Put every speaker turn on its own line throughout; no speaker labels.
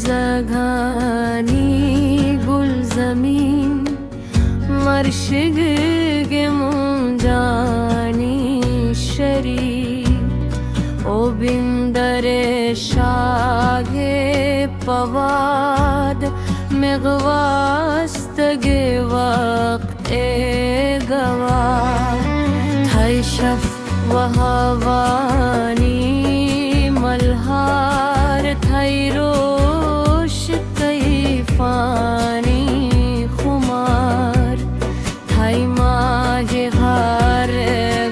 zagani gul zamin marshig ge munjani shari o bindare shage pawad meghwastage waqt e gawa thay shaf वहावानी Malhar थई रोश कई फानी खुमार थई मागे हार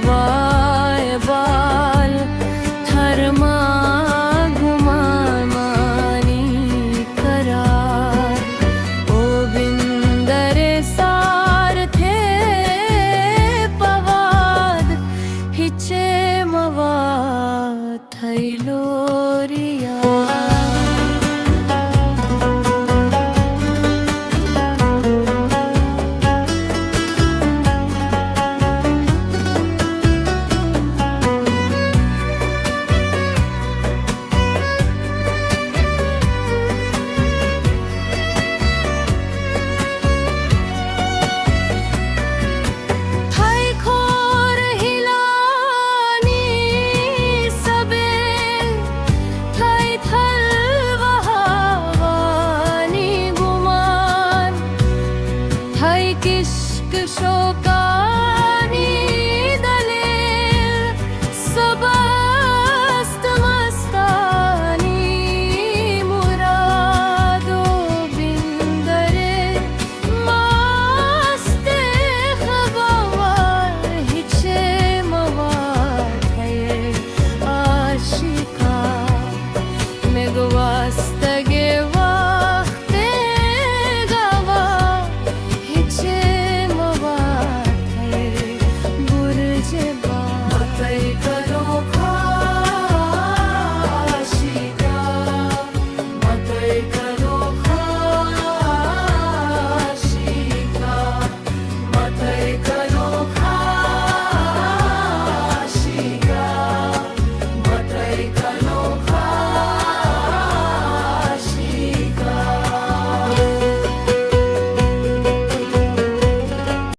वाय बाल थरमा घुमानी करार ओ बिंदरे सार थे पवाद हिचे मवा थई लोरिया किश्क शोक